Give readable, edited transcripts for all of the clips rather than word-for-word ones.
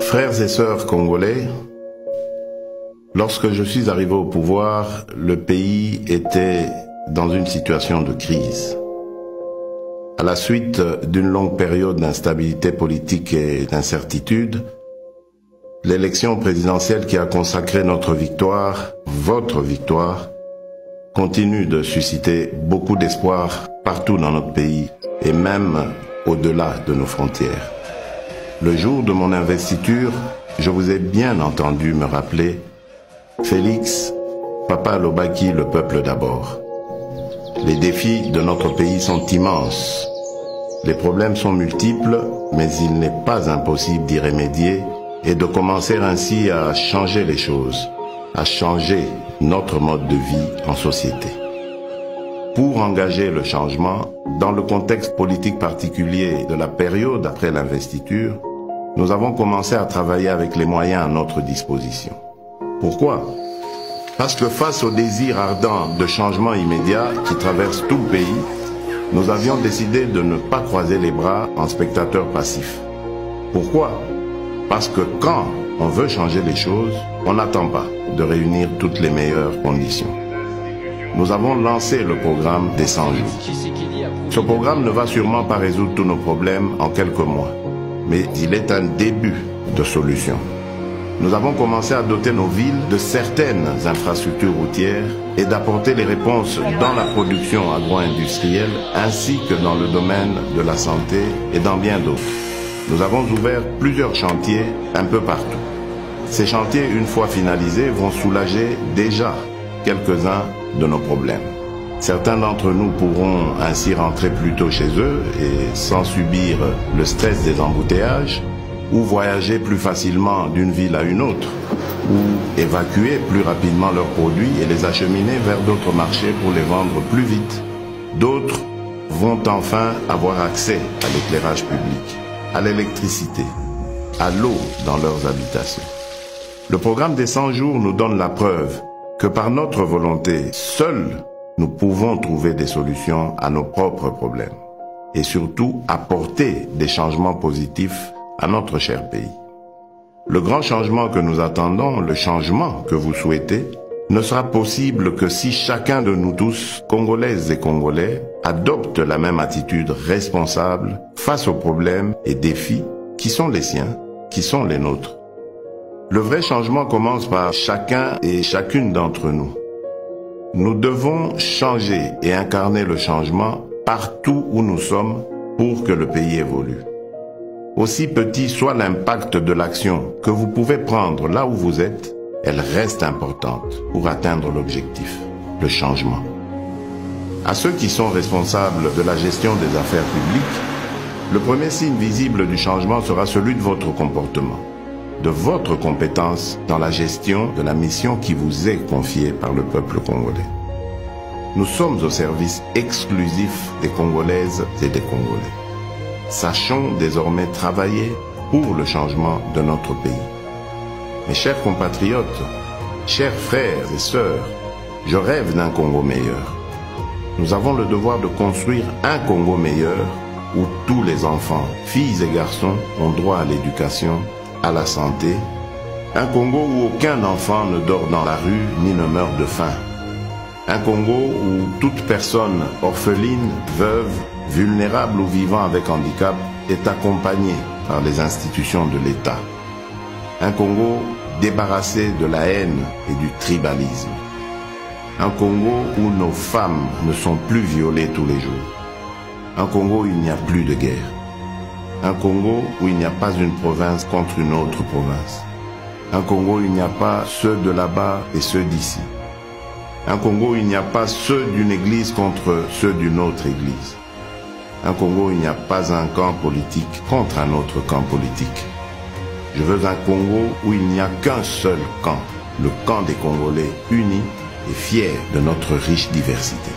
Frères et sœurs congolais, lorsque je suis arrivé au pouvoir, le pays était dans une situation de crise. À la suite d'une longue période d'instabilité politique et d'incertitude, l'élection présidentielle qui a consacré notre victoire, votre victoire, continue de susciter beaucoup d'espoir partout dans notre pays et même au-delà de nos frontières. Le jour de mon investiture, je vous ai bien entendu me rappeler « Félix, Papa Lobaki, le peuple d'abord ». Les défis de notre pays sont immenses. Les problèmes sont multiples, mais il n'est pas impossible d'y remédier et de commencer ainsi à changer les choses, à changer notre mode de vie en société. Pour engager le changement, dans le contexte politique particulier de la période après l'investiture, nous avons commencé à travailler avec les moyens à notre disposition. Pourquoi? Parce que face au désir ardent de changement immédiat qui traverse tout le pays, nous avions décidé de ne pas croiser les bras en spectateurs passifs. Pourquoi? Parce que quand on veut changer les choses, on n'attend pas de réunir toutes les meilleures conditions. Nous avons lancé le programme des 100 jours. Ce programme ne va sûrement pas résoudre tous nos problèmes en quelques mois, mais il est un début de solution. Nous avons commencé à doter nos villes de certaines infrastructures routières et d'apporter les réponses dans la production agro-industrielle ainsi que dans le domaine de la santé et dans bien d'autres. Nous avons ouvert plusieurs chantiers un peu partout. Ces chantiers, une fois finalisés, vont soulager déjà quelques-uns de nos problèmes. Certains d'entre nous pourront ainsi rentrer plus tôt chez eux et sans subir le stress des embouteillages, ou voyager plus facilement d'une ville à une autre, ou évacuer plus rapidement leurs produits et les acheminer vers d'autres marchés pour les vendre plus vite. D'autres vont enfin avoir accès à l'éclairage public, à l'électricité, à l'eau dans leurs habitations. Le programme des 100 jours nous donne la preuve que par notre volonté, seuls nous pouvons trouver des solutions à nos propres problèmes et surtout apporter des changements positifs à notre cher pays. Le grand changement que nous attendons, le changement que vous souhaitez, ne sera possible que si chacun de nous tous, Congolaises et Congolais, adopte la même attitude responsable face aux problèmes et défis qui sont les siens, qui sont les nôtres. Le vrai changement commence par chacun et chacune d'entre nous. Nous devons changer et incarner le changement partout où nous sommes pour que le pays évolue. Aussi petit soit l'impact de l'action que vous pouvez prendre là où vous êtes, elle reste importante pour atteindre l'objectif, le changement. À ceux qui sont responsables de la gestion des affaires publiques, le premier signe visible du changement sera celui de votre comportement, de votre compétence dans la gestion de la mission qui vous est confiée par le peuple congolais. Nous sommes au service exclusif des Congolaises et des Congolais. Sachons désormais travailler pour le changement de notre pays. Mes chers compatriotes, chers frères et sœurs, je rêve d'un Congo meilleur. Nous avons le devoir de construire un Congo meilleur où tous les enfants, filles et garçons, ont droit à l'éducation, à la santé. Un Congo où aucun enfant ne dort dans la rue ni ne meurt de faim. Un Congo où toute personne orpheline, veuve, vulnérable ou vivant avec handicap est accompagné par les institutions de l'État. Un Congo débarrassé de la haine et du tribalisme. Un Congo où nos femmes ne sont plus violées tous les jours. Un Congo où il n'y a plus de guerre. Un Congo où il n'y a pas une province contre une autre province. Un Congo où il n'y a pas ceux de là-bas et ceux d'ici. Un Congo où il n'y a pas ceux d'une église contre ceux d'une autre église. Un Congo où il n'y a pas un camp politique contre un autre camp politique. Je veux un Congo où il n'y a qu'un seul camp, le camp des Congolais unis et fiers de notre riche diversité.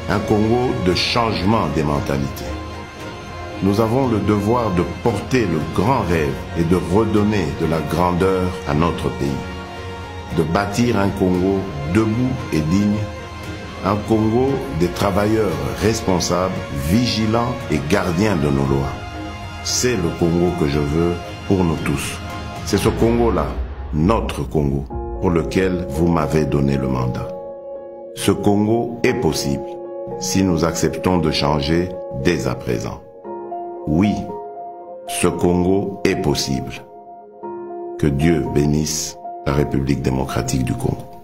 Un Congo de changement des mentalités. Nous avons le devoir de porter le grand rêve et de redonner de la grandeur à notre pays. De bâtir un Congo debout et digne, un Congo des travailleurs responsables, vigilants et gardiens de nos lois. C'est le Congo que je veux pour nous tous. C'est ce Congo-là, notre Congo, pour lequel vous m'avez donné le mandat. Ce Congo est possible si nous acceptons de changer dès à présent. Oui, ce Congo est possible. Que Dieu bénisse la République démocratique du Congo.